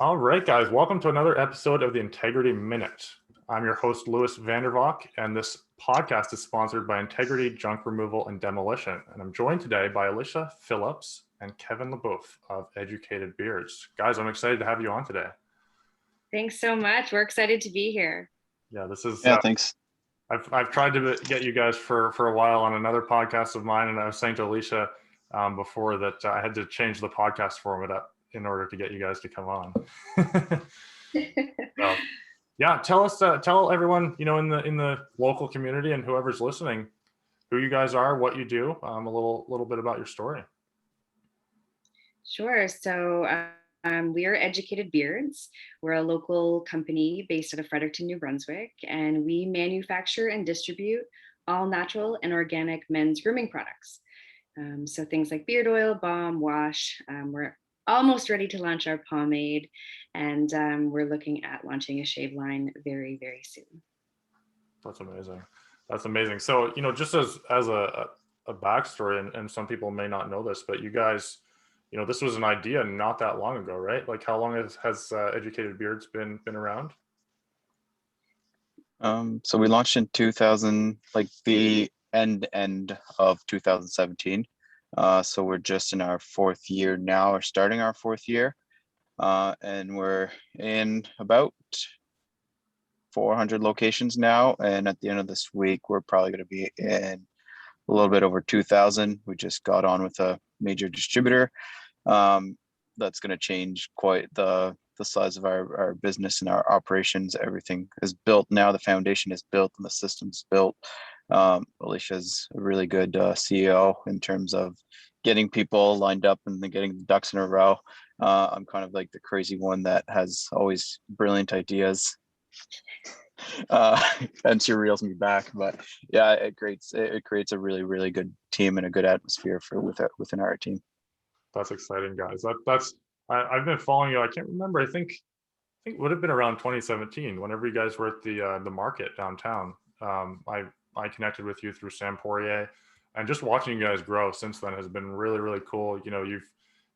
All right, guys, welcome to another episode of the Integrity Minute. I'm your host, Louis Vandervalk, and this podcast is sponsored by Integrity Junk Removal and Demolition. And I'm joined today by Alicia Phillips and Kevin Laboef of Educated Beards. Guys, I'm excited to have you on today. Thanks so much. We're excited to be here. Yeah, this is. Thanks. I've tried to get you guys for a while on another podcast of mine, and I was saying to Alicia before that I had to change the podcast format up in order to get you guys to come on. So, yeah, tell everyone, in the local community and whoever's listening, who you guys are, what you do, a little bit about your story. Sure. So we are Educated Beards. We're a local company based out of Fredericton, New Brunswick, and we manufacture and distribute all natural and organic men's grooming products. So things like beard oil, balm, wash. We're almost ready to launch our pomade, and we're looking at launching a shave line very, very soon. That's amazing. So, just as a backstory, and some people may not know this, but you guys, this was an idea not that long ago, right? Like, how long has Educated Beards been around? So we launched in 2000, like the end of 2017. So we're just in our fourth year now, or starting our fourth year. And we're in about 400 locations now. And at the end of this week, we're probably going to be in a little bit over 2,000. We just got on with a major distributor. That's going to change quite the size of our business and our operations. Everything is built now. The foundation is built and the system's built. Alicia's a really good CEO in terms of getting people lined up and then getting the ducks in a row. I'm kind of like the crazy one that has always brilliant ideas. And she reels me back, but yeah, it creates a really, really good team and a good atmosphere within our team. That's exciting, guys. I've been following you. I can't remember. I think it would have been around 2017, whenever you guys were at the market downtown. I connected with you through Sam Poirier, and just watching you guys grow since then has been really, really cool.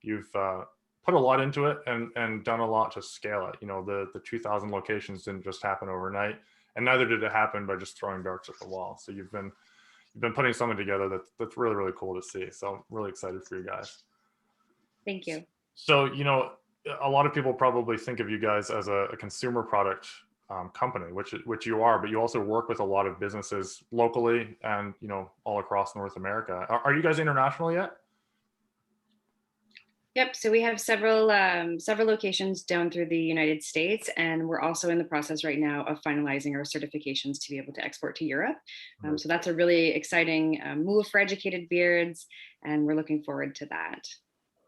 You've put a lot into it and done a lot to scale it. The 2,000 locations didn't just happen overnight, and neither did it happen by just throwing darts at the wall. So you've been putting something together that's really, really cool to see. So I'm really excited for you guys. Thank you. So, a lot of people probably think of you guys as a consumer product company, which you are, but you also work with a lot of businesses locally and, all across North America. Are you guys international yet? Yep. So we have several locations down through the United States, and we're also in the process right now of finalizing our certifications to be able to export to Europe. So that's a really exciting move for Educated Beards, and we're looking forward to that.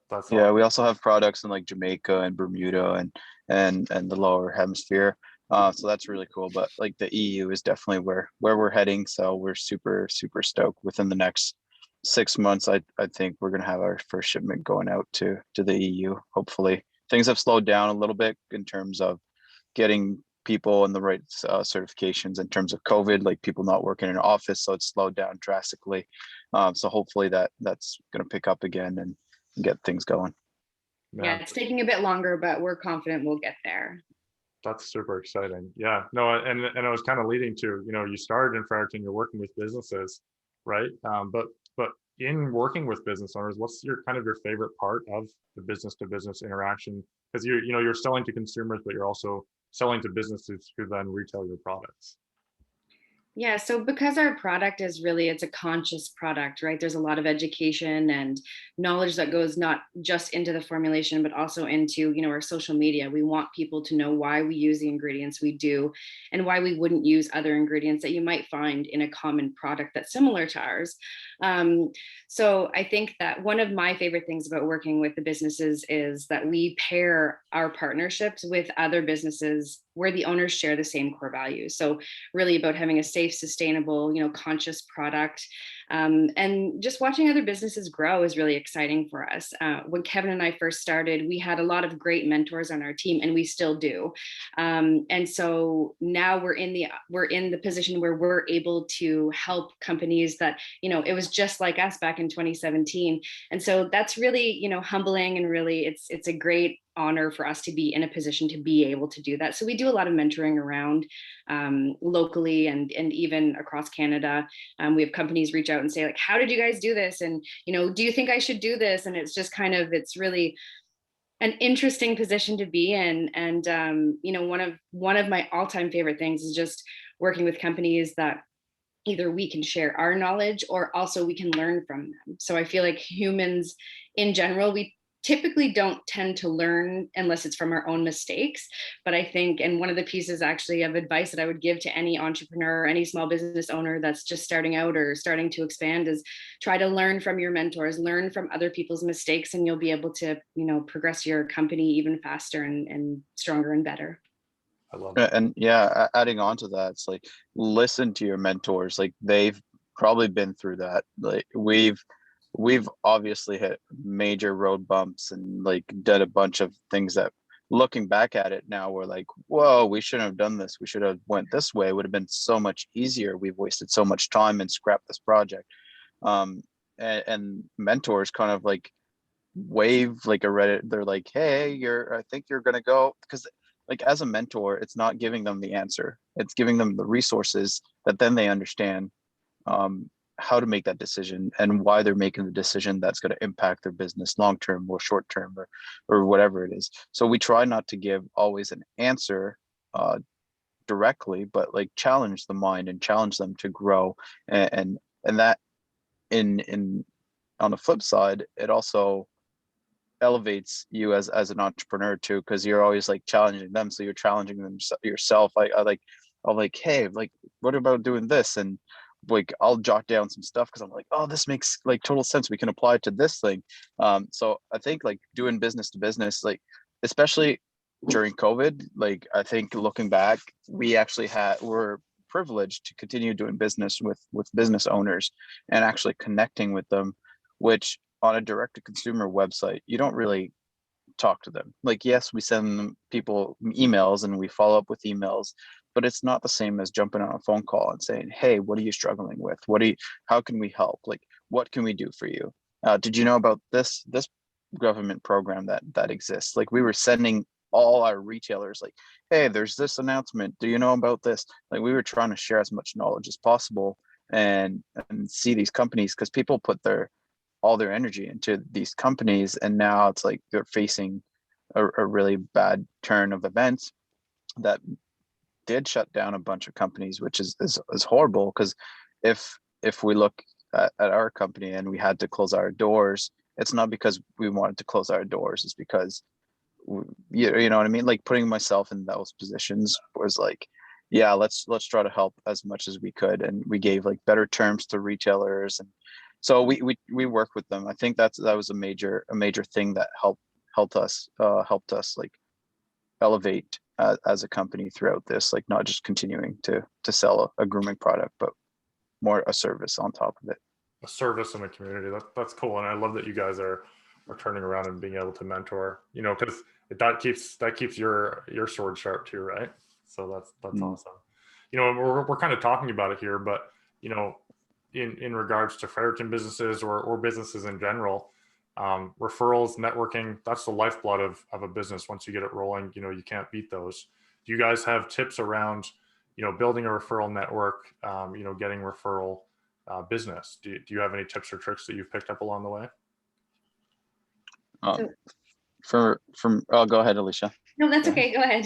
That's awesome. Yeah, we also have products in like Jamaica and Bermuda and the lower hemisphere. So that's really cool. But like the EU is definitely where we're heading. So we're super, super stoked. Within the next 6 months, I think we're gonna have our first shipment going out to the EU. Hopefully, things have slowed down a little bit in terms of getting people in the right certifications in terms of COVID, like people not working in an office. So it's slowed down drastically. So hopefully that's gonna pick up again and get things going. Yeah, it's taking a bit longer, but we're confident we'll get there. That's super exciting. Yeah, no, and I was kind of leading to, you started in Fredericton, you're working with businesses, right? But in working with business owners, what's your favorite part of the business to business interaction? Because you're selling to consumers, but you're also selling to businesses who then retail your products. Yeah, so because our product it's a conscious product, right? There's a lot of education and knowledge that goes not just into the formulation, but also into, our social media. We want people to know why we use the ingredients we do and why we wouldn't use other ingredients that you might find in a common product that's similar to ours. So I think that one of my favorite things about working with the businesses is that we pair our partnerships with other businesses where the owners share the same core values. So really about having a safe, sustainable, conscious product. And just watching other businesses grow is really exciting for us. When Kevin and I first started, we had a lot of great mentors on our team, and we still do. And so now we're in the position where we're able to help companies that, it was just like us back in 2017. And so that's really, humbling, and really it's a great honor for us to be in a position to be able to do that. So we do a lot of mentoring around locally and even across Canada. We have companies reach out and say, like, how did you guys do this? And, do you think I should do this? And it's just kind of, it's really an interesting position to be in. And, one of my all-time favorite things is just working with companies that either we can share our knowledge or also we can learn from them. So I feel like humans in general, we typically don't tend to learn unless it's from our own mistakes. But I think, and one of the pieces actually of advice that I would give to any entrepreneur, any small business owner that's just starting out or starting to expand is try to learn from your mentors, learn from other people's mistakes, and you'll be able to, progress your company even faster and stronger and better. I love it. And yeah, adding on to that, it's like, listen to your mentors. Like, they've probably been through that. Like, we've obviously hit major road bumps and like did a bunch of things that, looking back at it now, we're like, whoa, we shouldn't have done this. We should have went this way. It would have been so much easier. We've wasted so much time and scrapped this project. And mentors kind of like wave like a Reddit. They're like, hey, I think you're gonna go, because like, as a mentor, it's not giving them the answer. It's giving them the resources that then they understand how to make that decision and why they're making the decision that's going to impact their business long term or short term or whatever it is. So we try not to give always an answer directly, but like challenge the mind and challenge them to grow. And that in on the flip side, it also elevates you as an entrepreneur too, because you're always like challenging them, so you're challenging them yourself. I'll like, hey, like, what about doing this? And like, I'll jot down some stuff because I'm like, oh, this makes like total sense, we can apply it to this thing. So I think like doing business to business, like especially during COVID, like I think looking back, we're privileged to continue doing business with business owners and actually connecting with them, which on a direct to consumer website, you don't really talk to them. Like, yes, we send people emails and we follow up with emails, but it's not the same as jumping on a phone call and saying, hey, what are you struggling with? How can we help? Like, what can we do for you? Did you know about this government program that exists? Like, we were sending all our retailers like, hey, there's this announcement. Do you know about this? Like, we were trying to share as much knowledge as possible and see these companies, because people put all their energy into these companies, and now it's like they're facing a really bad turn of events that did shut down a bunch of companies, which is horrible. Because if we look at our company and we had to close our doors, it's not because we wanted to close our doors, it's because you know what I mean? Like, putting myself in those positions was like, yeah, let's try to help as much as we could, and we gave like better terms to retailers, and so we work with them. I think that was a major thing that helped us like elevate as a company throughout this, like not just continuing to sell a grooming product, but more a service on top of it. A service in the community. That's cool, and I love that you guys are turning around and being able to mentor. Because that keeps your sword sharp too, right? So that's awesome. We're kind of talking about it here, but in regards to Fredericton businesses or businesses in general, referrals, networking, that's the lifeblood of a business. Once you get it rolling, you can't beat those. Do you guys have tips around, building a referral network, getting referral business? Do you have any tips or tricks that you've picked up along the way? Go ahead, Alicia. No, that's okay. Go ahead.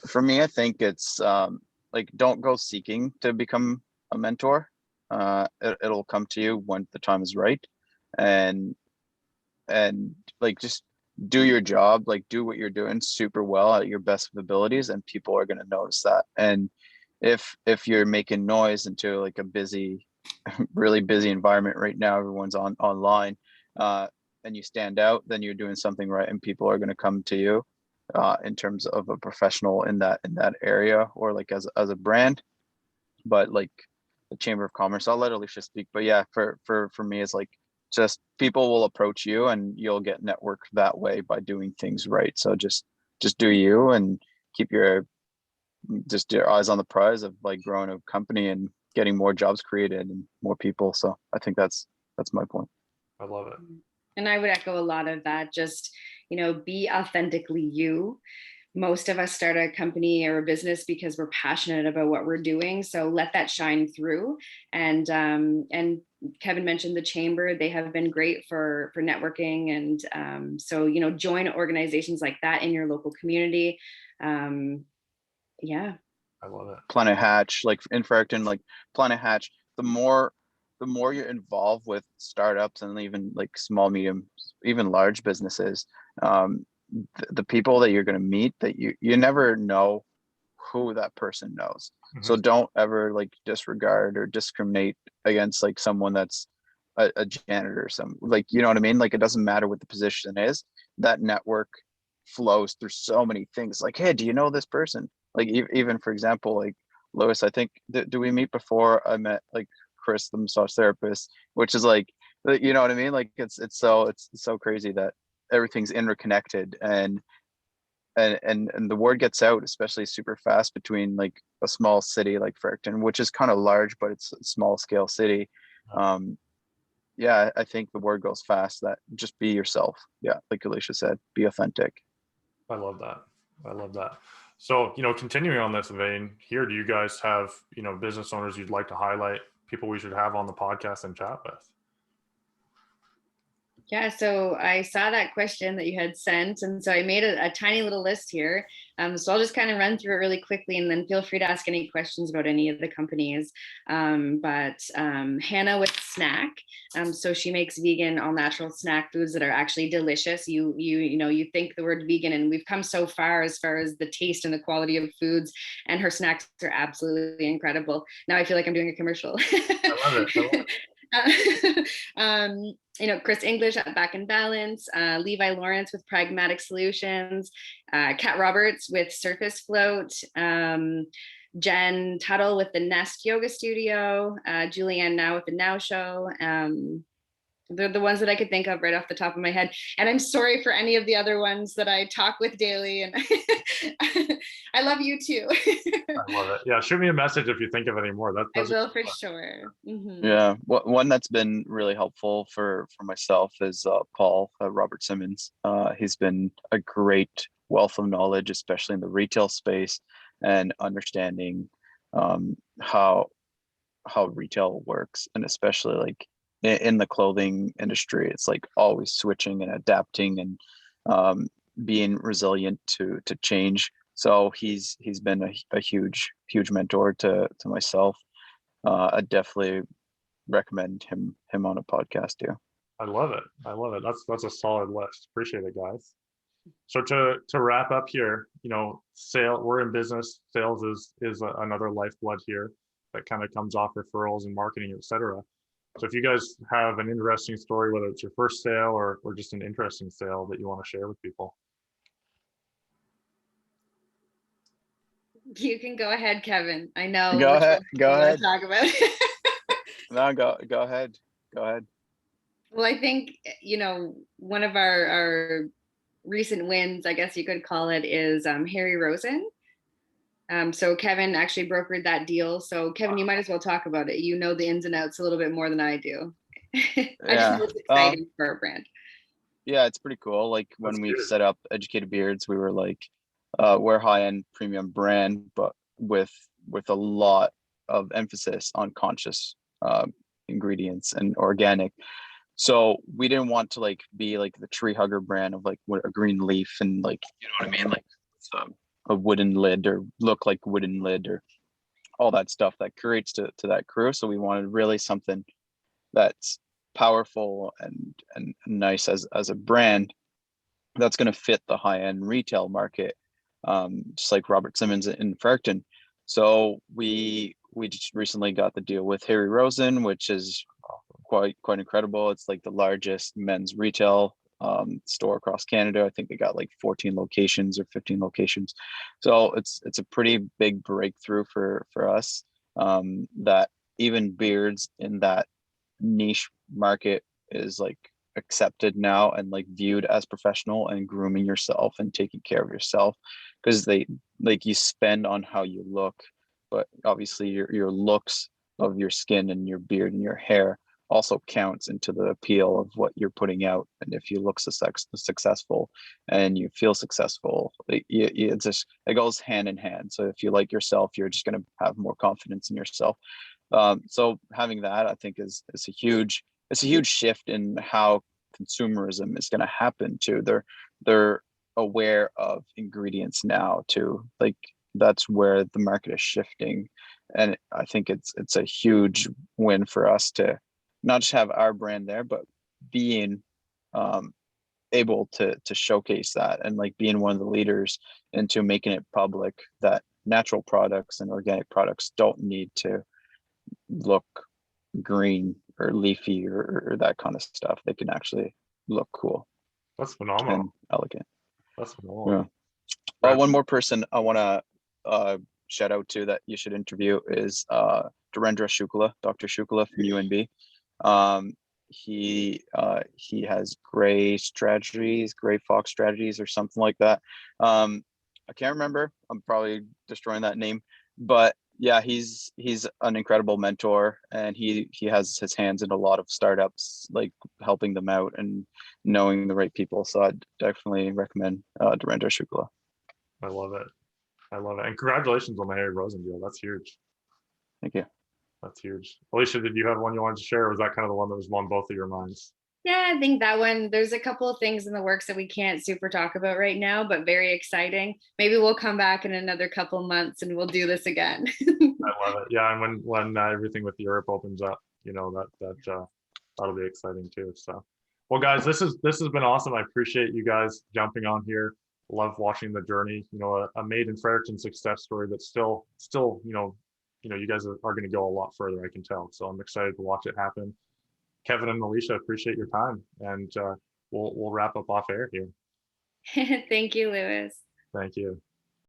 For me, I think it's like, don't go seeking to become a mentor. It'll come to you when the time is right, and like, just do your job, like do what you're doing super well at your best of abilities, and people are going to notice that. And if you're making noise into like a busy really busy environment right now, everyone's online, and you stand out, then you're doing something right, and people are going to come to you in terms of a professional in that area, or like as a brand. But like the Chamber of Commerce, I'll let Alicia speak, but yeah, for me, it's like, just people will approach you and you'll get networked that way by doing things right. So just do you, and keep your eyes on the prize of like growing a company and getting more jobs created and more people. So I think that's my point. I love it. And I would echo a lot of that. Just, be authentically you. Most of us start a company or a business because we're passionate about what we're doing. So let that shine through. And Kevin mentioned the chamber. They have been great for networking. And so, join organizations like that in your local community. Yeah. I love it. Planet Hatch, like in Fredericton, like Planet Hatch, the more you're involved with startups and even like small, medium, even large businesses, the people that you're going to meet, that you never know who that person knows. So don't ever like disregard or discriminate against like someone that's a janitor or some, like, you know what I mean? Like, it doesn't matter what the position is, that network flows through so many things. Like, hey, do you know this person? Like, even for example, like Lewis, I think, do we meet before I met like Chris, the massage therapist, which is like, you know what I mean? Like, it's so crazy that everything's interconnected, and the word gets out, especially super fast between like a small city like Fredericton, which is kind of large, but it's a small scale city. Yeah, I think the word goes fast that just be yourself. Yeah, like Alicia said, be authentic. I love that. I love that. So, continuing on this vein here, do you guys have, business owners you'd like to highlight, people we should have on the podcast and chat with? Yeah, so I saw that question that you had sent, and so I made a tiny little list here. So I'll just kind of run through it really quickly, and then feel free to ask any questions about any of the companies. But Hannah with Snack, so she makes vegan, all natural snack foods that are actually delicious. You think the word vegan, and we've come so far as the taste and the quality of foods, and her snacks are absolutely incredible. Now I feel like I'm doing a commercial. I love it. I love it. Chris English at Back and Balance, Levi Lawrence with Pragmatic Solutions, Kat Roberts with Surface Float, Jen Tuttle with the Nest Yoga Studio, Julianne Now with the Now Show. They're the ones that I could think of right off the top of my head. And I'm sorry for any of the other ones that I talk with daily. And I love you too. I love it. Yeah, shoot me a message if you think of any more. I will for sure. Mm-hmm. Yeah, one that's been really helpful for myself is Paul Robert Simmons. He's been a great wealth of knowledge, especially in the retail space, and understanding how retail works, and especially like in the clothing industry, it's like always switching and adapting and being resilient to change. So he's been a huge mentor to myself. I definitely recommend him on a podcast too. I love it. I love it. That's a solid list. Appreciate it, guys. So to wrap up here, we're in business. Sales is another lifeblood here that kind of comes off referrals and marketing, etc. So if you guys have an interesting story, whether it's your first sale or just an interesting sale that you want to share with people. You can go ahead, Kevin. I know. Go ahead. Talk about. No, go ahead. Well, I think, one of our recent wins, I guess you could call it, is Harry Rosen. So Kevin actually brokered that deal. So Kevin, you might as well talk about it. You know the ins and outs a little bit more than I do. I just know it's exciting for our brand. Yeah, it's pretty cool. Like when we set up Educated Beards, we were like, we're high-end premium brand, but with a lot of emphasis on conscious ingredients and organic. So we didn't want to like be like the tree hugger brand of like a green leaf and like, you know what I mean? Like a wooden lid or look like wooden lid or all that stuff that creates to that crew. So we wanted really something that's powerful and nice as a brand that's going to fit the high-end retail market, just like Robert Simmons in Fredericton. So we just recently got the deal with Harry Rosen, which is quite incredible. It's like the largest men's retail store across Canada. I think they got like 14 locations or 15 locations. So it's a pretty big breakthrough for us, that even beards in that niche market is like accepted now and like viewed as professional and grooming yourself and taking care of yourself, because they like you spend on how you look, but obviously your looks of your skin and your beard and your hair also counts into the appeal of what you're putting out. And if you look successful and you feel successful, it's just, it goes hand in hand. So if you like yourself, you're just going to have more confidence in yourself. So having that, I think, is a huge shift in how consumerism is going to happen too. They're aware of ingredients now too. Like, that's where the market is shifting, and I think it's a huge win for us to not just have our brand there, but being able to showcase that, and like being one of the leaders into making it public that natural products and organic products don't need to look green or leafy or that kind of stuff. They can actually look cool That's and phenomenal. elegant. That's phenomenal. Yeah. One more person I want to shout out to that you should interview is Dr. Shukla from UNB. He has Gray Fox Strategies or something like that. I can't remember. I'm probably destroying that name, but yeah, he's an incredible mentor, and he has his hands in a lot of startups, like helping them out and knowing the right people. So I'd definitely recommend Dr. Shukla. I love it. And congratulations on the Harry Rosen deal. That's huge. Thank you. That's huge. Alicia, did you have one you wanted to share, or was that kind of the one that was on both of your minds? Yeah, I think that one, there's a couple of things in the works that we can't super talk about right now, but very exciting. Maybe we'll come back in another couple months and we'll do this again. I love it. Yeah, and when everything with Europe opens up, that'll be exciting too. So, well, guys, this has been awesome. I appreciate you guys jumping on here. Love watching the journey. A made in Fredericton success story that's still you guys are going to go a lot further, I can tell. So I'm excited to watch it happen. Kevin and Alicia, appreciate your time, and we'll wrap up off air here. Thank you, Lewis. Thank you.